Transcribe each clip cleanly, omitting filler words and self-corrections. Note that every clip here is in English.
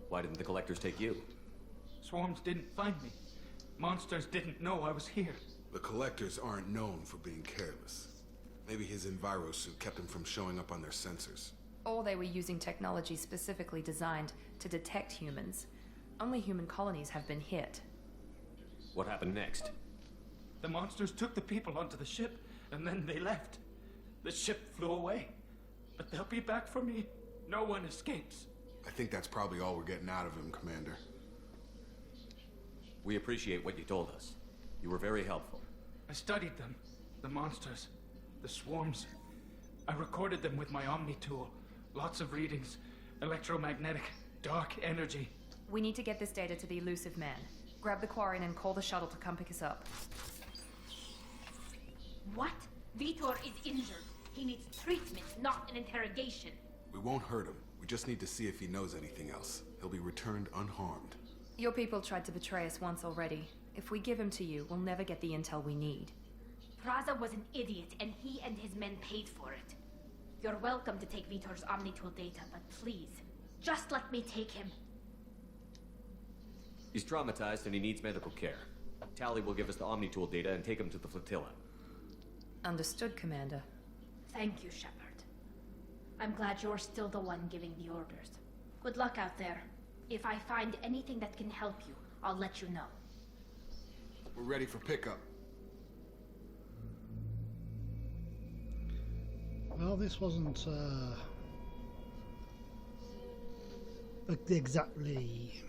Why didn't the collectors take you? Swarms didn't find me. Monsters didn't know I was here. The collectors aren't known for being careless. Maybe his envirosuit kept him from showing up on their sensors. Or they were using technology specifically designed to detect humans. Only human colonies have been hit. What happened next? The monsters took the people onto the ship, and then they left. The ship flew away. But they'll be back for me. No one escapes. I think that's probably all we're getting out of him, Commander. We appreciate what you told us. You were very helpful. I studied them. The monsters. The swarms. I recorded them with my Omni tool. Lots of readings. Electromagnetic. Dark energy. We need to get this data to the Elusive Man. Grab the Quarian and call the shuttle to come pick us up. What? Vitor is injured. He needs treatment, not an interrogation. We won't hurt him. We just need to see if he knows anything else. He'll be returned unharmed. Your people tried to betray us once already. If we give him to you, we'll never get the intel we need. Praza was an idiot, and he and his men paid for it. You're welcome to take Vitor's Omnitool data, but please, just let me take him. He's traumatized and he needs medical care. Tali will give us the Omnitool data and take him to the flotilla. Understood, Commander. Thank you, Shepard. I'm glad you're still the one giving the orders. Good luck out there. If I find anything that can help you, I'll let you know. We're ready for pickup. Well, this wasn't exactly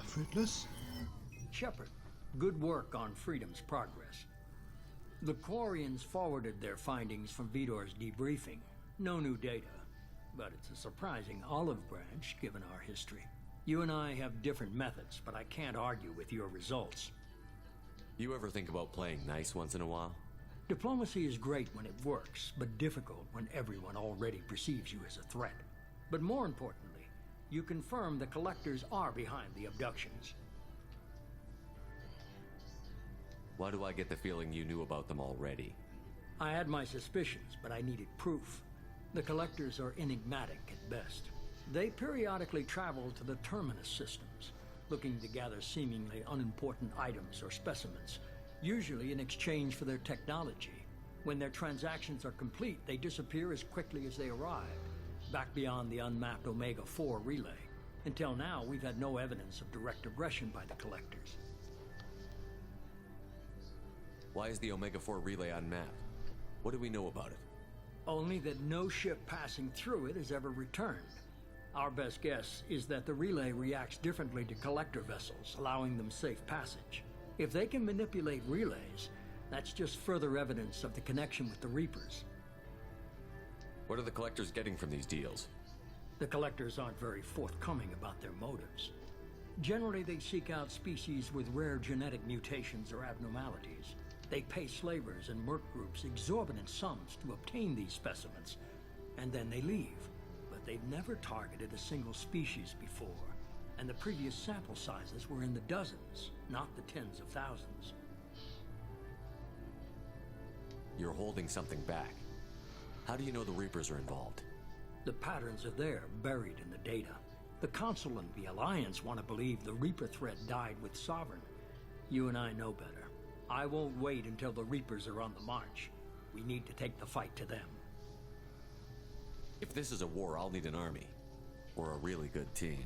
fruitless. Shepard, good work on Freedom's progress. The Quarians forwarded their findings from Vitor's debriefing. No new data, but it's a surprising olive branch given our history. You and I have different methods, but I can't argue with your results. You ever think about playing nice once in a while? Diplomacy is great when it works, but difficult when everyone already perceives you as a threat. But more importantly, you confirm the collectors are behind the abductions. Why do I get the feeling you knew about them already? I had my suspicions, but I needed proof. The collectors are enigmatic at best. They periodically travel to the Terminus systems, looking to gather seemingly unimportant items or specimens, usually in exchange for their technology. When their transactions are complete, they disappear as quickly as they arrived, back beyond the unmapped Omega-4 relay. Until now, we've had no evidence of direct aggression by the collectors. Why is the Omega-4 relay unmapped? What do we know about it? Only that no ship passing through it has ever returned. Our best guess is that the relay reacts differently to collector vessels, allowing them safe passage. If they can manipulate relays, that's just further evidence of the connection with the Reapers. What are the collectors getting from these deals? The collectors aren't very forthcoming about their motives. Generally, they seek out species with rare genetic mutations or abnormalities. They pay slavers and merc groups exorbitant sums to obtain these specimens, and then they leave. But they've never targeted a single species before, and the previous sample sizes were in the dozens, not the tens of thousands. You're holding something back. How do you know the Reapers are involved? The patterns are there, buried in the data. The Council and the Alliance want to believe the Reaper threat died with Sovereign. You and I know better. I won't wait until the Reapers are on the march. We need to take the fight to them. If this is a war, I'll need an army. Or a really good team.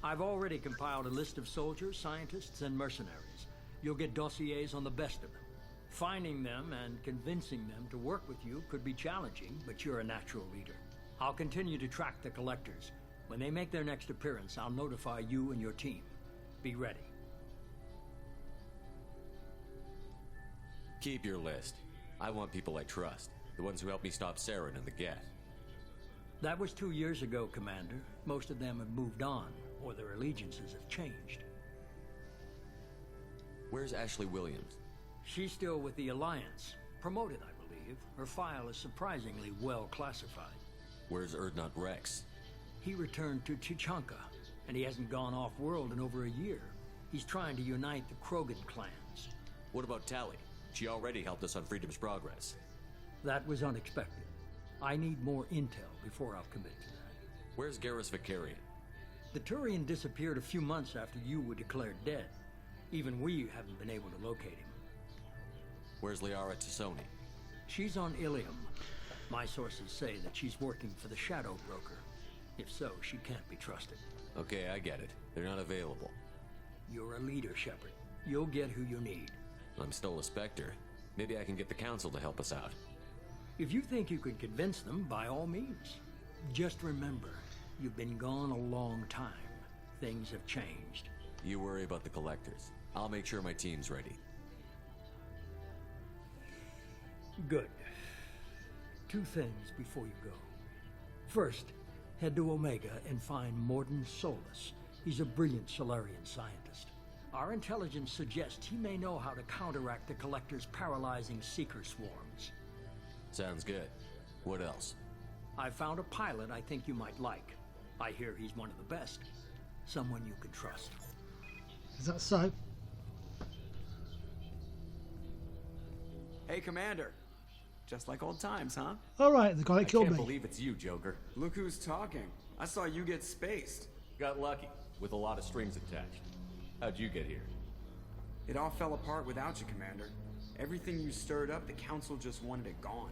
I've already compiled a list of soldiers, scientists, and mercenaries. You'll get dossiers on the best of them. Finding them and convincing them to work with you could be challenging, but you're a natural leader. I'll continue to track the collectors. When they make their next appearance, I'll notify you and your team. Be ready. Keep your list. I want people I trust. The ones who helped me stop Saren and the Geth. That was 2 years ago, Commander. Most of them have moved on, or their allegiances have changed. Where's Ashley Williams? She's still with the Alliance. Promoted, I believe. Her file is surprisingly well classified. Where's Erdnot Rex? He returned to Chichanka, and he hasn't gone off-world in over a year. He's trying to unite the Krogan clans. What about Tali? She already helped us on Freedom's progress. That was unexpected. I need more intel before I'll commit to that. Where's Garrus Vicarian? The Turian disappeared a few months after you were declared dead. Even we haven't been able to locate him. Where's Liara Tassoni? She's on Ilium. My sources say that she's working for the Shadow Broker. If so, she can't be trusted. Okay, I get it. They're not available. You're a leader, Shepard. You'll get who you need. I'm still a Spectre. Maybe I can get the Council to help us out. If you think you can convince them, by all means. Just remember, you've been gone a long time. Things have changed. You worry about the Collectors. I'll make sure my team's ready. Good. Two things before you go. First, head to Omega and find Mordin Solus. He's a brilliant Solarian scientist. Our intelligence suggests he may know how to counteract the Collector's paralyzing Seeker swarms. Sounds good. What else? I found a pilot I think you might like. I hear he's one of the best. Someone you can trust. Is that so? Hey, Commander. Just like old times, huh? Alright, the guy that killed Can't me. believe it's you, Joker. Look who's talking. I saw you get spaced. Got lucky, with a lot of strings attached. How'd you get here? It all fell apart without you, Commander. Everything you stirred up, the Council just wanted it gone.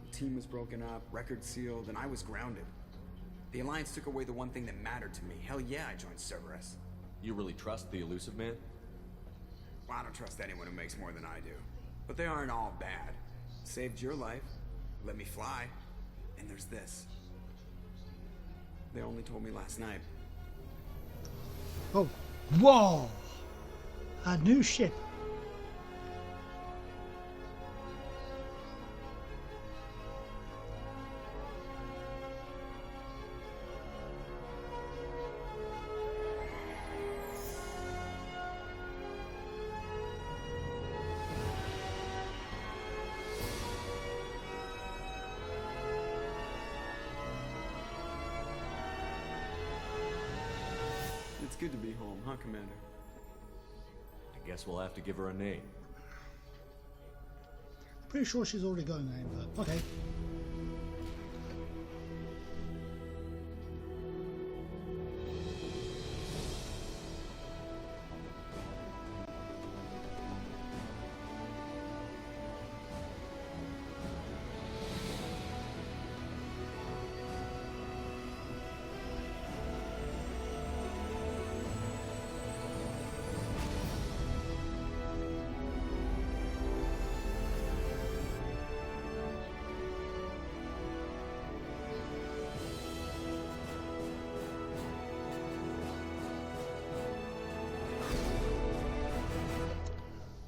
The team was broken up, record sealed, and I was grounded. The Alliance took away the one thing that mattered to me. Hell yeah, I joined Cerberus. You really trust the Illusive Man? Well, I don't trust anyone who makes more than I do. But they aren't all bad. Saved your life, let me fly, and there's this. They only told me last night. Oh, whoa! A new ship. It's good to be home, huh, Commander? I guess we'll have to give her a name. Pretty sure she's already got a name, but okay.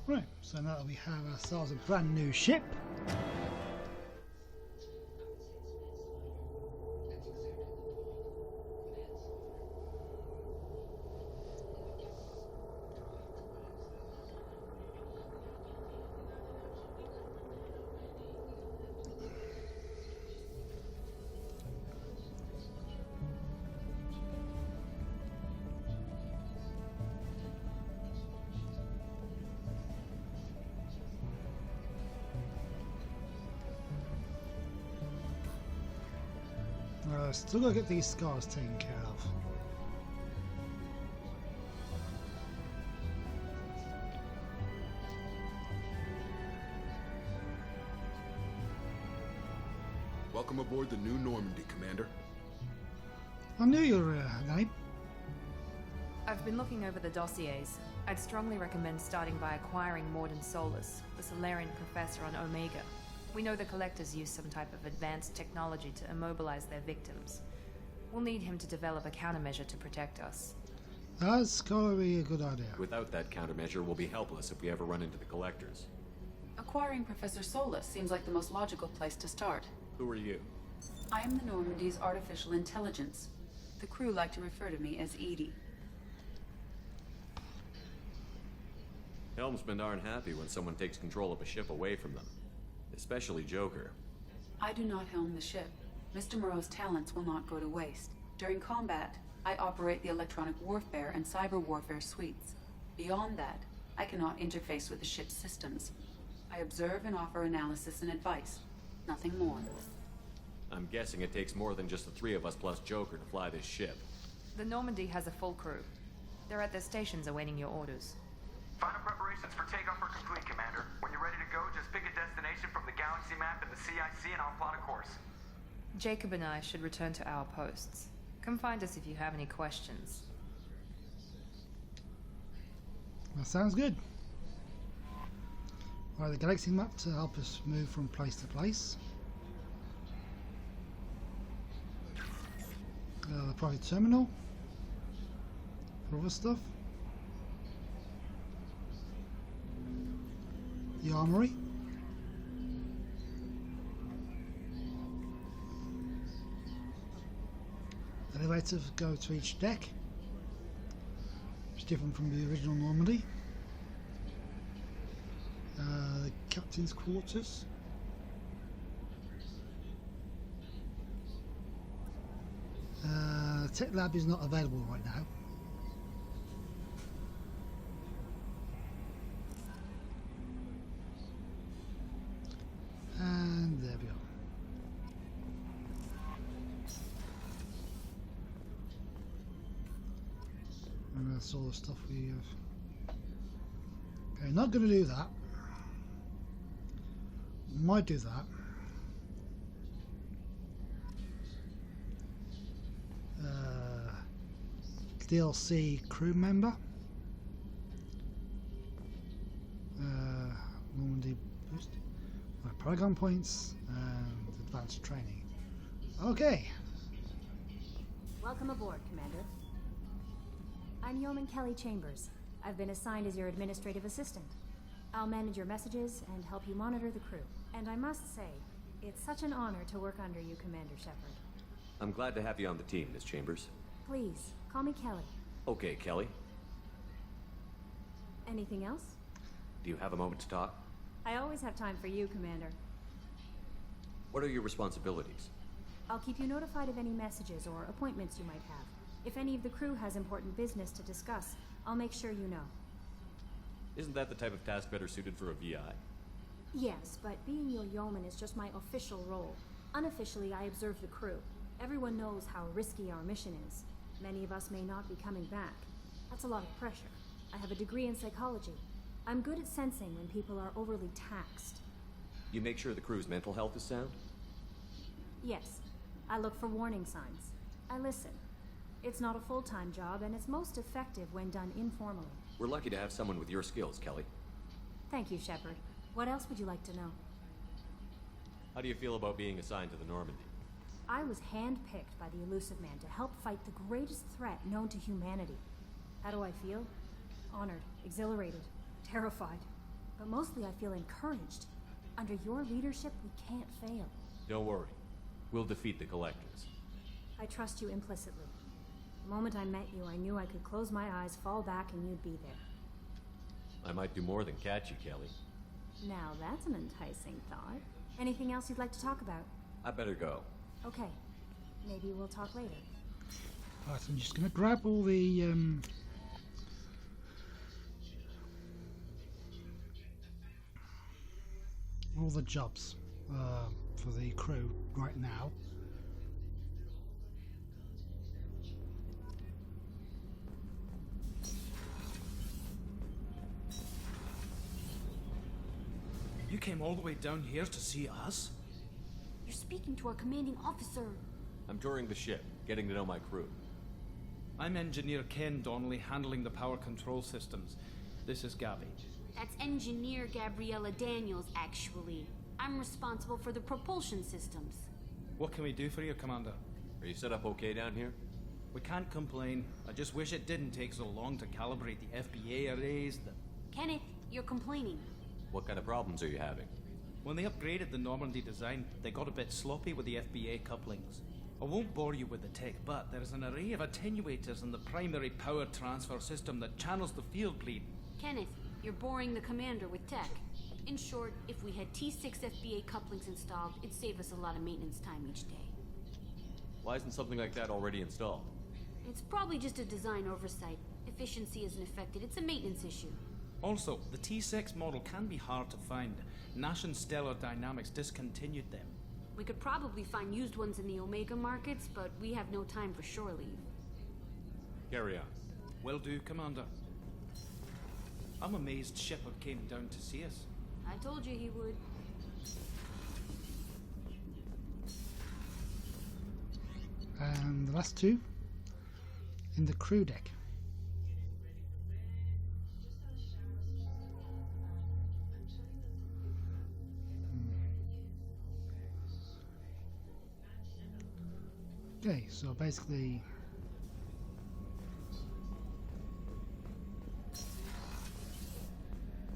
Right, so now that we have ourselves a brand new ship. Still gotta get these scars taken care of. Welcome aboard the New Normandy, Commander. I knew you were name. I've been looking over the dossiers. I'd strongly recommend starting by acquiring Mordin Solus, the Solarian professor on Omega. We know the Collectors use some type of advanced technology to immobilize their victims. We'll need him to develop a countermeasure to protect us. That's gotta be a good idea. Without that countermeasure, we'll be helpless if we ever run into the Collectors. Acquiring Professor Solus seems like the most logical place to start. Who are you? I am the Normandy's artificial intelligence. The crew like to refer to me as Edie. Helmsmen aren't happy when someone takes control of a ship away from them. Especially Joker. I do not helm the ship. Mr. Moreau's talents will not go to waste. During combat, I operate the electronic warfare and cyber warfare suites. Beyond that, I cannot interface with the ship's systems. I observe and offer analysis and advice. Nothing more. I'm guessing it takes more than just the three of us plus Joker to fly this ship. The Normandy has a full crew. They're at their stations awaiting your orders. Final preparations for takeoff are complete, Commander. When you're ready to go, just pick a destination from the galaxy map and the CIC and I'll plot a course. Jacob and I should return to our posts. Come find us if you have any questions. That sounds good. Right, the galaxy map to help us move from place to place. The private terminal for other stuff. The armory. Elevators go to each deck. It's different from the original Normandy. The captain's quarters. Tech lab is not available right now. And there we go. And that's all the stuff we have. Okay, not going to do that. Might do that. DLC crew member. Normandy boost. Paragon points and advanced training. Okay. Welcome aboard, Commander. I'm Yeoman Kelly Chambers. I've been assigned as your administrative assistant. I'll manage your messages and help you monitor the crew. And I must say, it's such an honor to work under you, Commander Shepard. I'm glad to have you on the team, Miss Chambers. Please, call me Kelly. Okay, Kelly. Anything else? Do you have a moment to talk? I always have time for you, Commander. What are your responsibilities? I'll keep you notified of any messages or appointments you might have. If any of the crew has important business to discuss, I'll make sure you know. Isn't that the type of task better suited for a VI? Yes, but being your yeoman is just my official role. Unofficially, I observe the crew. Everyone knows how risky our mission is. Many of us may not be coming back. That's a lot of pressure. I have a degree in psychology. I'm good at sensing when people are overly taxed. You make sure the crew's mental health is sound? Yes. I look for warning signs. I listen. It's not a full-time job, and it's most effective when done informally. We're lucky to have someone with your skills, Kelly. Thank you, Shepard. What else would you like to know? How do you feel about being assigned to the Normandy? I was handpicked by the Illusive Man to help fight the greatest threat known to humanity. How do I feel? Honored, exhilarated, terrified. But mostly I feel encouraged. Under your leadership, we can't fail. Don't worry. We'll defeat the Collectors. I trust you implicitly. The moment I met you, I knew I could close my eyes, fall back, and you'd be there. I might do more than catch you, Kelly. Now that's an enticing thought. Anything else you'd like to talk about? I better go. Okay. Maybe we'll talk later. Right, I'm just going to grab all the jobs for the crew right now. You came all the way down here to see us? You're speaking to our commanding officer. I'm touring the ship, getting to know my crew. I'm Engineer Ken Donnelly, handling the power control systems. This is Gabby. That's Engineer Gabriella Daniels, actually. I'm responsible for the propulsion systems. What can we do for you, Commander? Are you set up okay down here? We can't complain. I just wish it didn't take so long to calibrate the FBA arrays. Kenneth, you're complaining. What kind of problems are you having? When they upgraded the Normandy design, they got a bit sloppy with the FBA couplings. I won't bore you with the tech, but there's an array of attenuators in the primary power transfer system that channels the field bleed. Kenneth, you're boring the commander with tech. In short, if we had T6 FBA couplings installed, it'd save us a lot of maintenance time each day. Why isn't something like that already installed? It's probably just a design oversight. Efficiency isn't affected, it's a maintenance issue. Also, the T6 model can be hard to find. Nash and Stellar Dynamics discontinued them. We could probably find used ones in the Omega markets, but we have no time for shore leave. Carry on. Will do, Commander. I'm amazed Shepard came down to see us. I told you he would. And the last two in the crew deck. Okay, so basically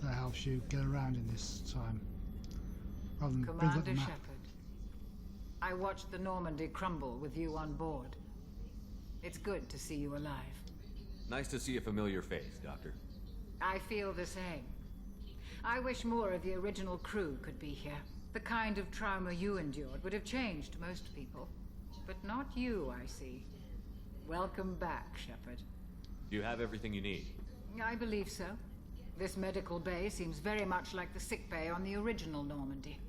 that helps you get around in this time rather than bring up the Commander map. Shepard, I watched the Normandy crumble with you on board. It's good to see you alive. Nice to see a familiar face, Doctor. I feel the same. I wish more of the original crew could be here. The kind of trauma you endured would have changed most people. But not you, I see. Welcome back, Shepard. Do you have everything you need? I believe so. This medical bay seems very much like the sick bay on the original Normandy.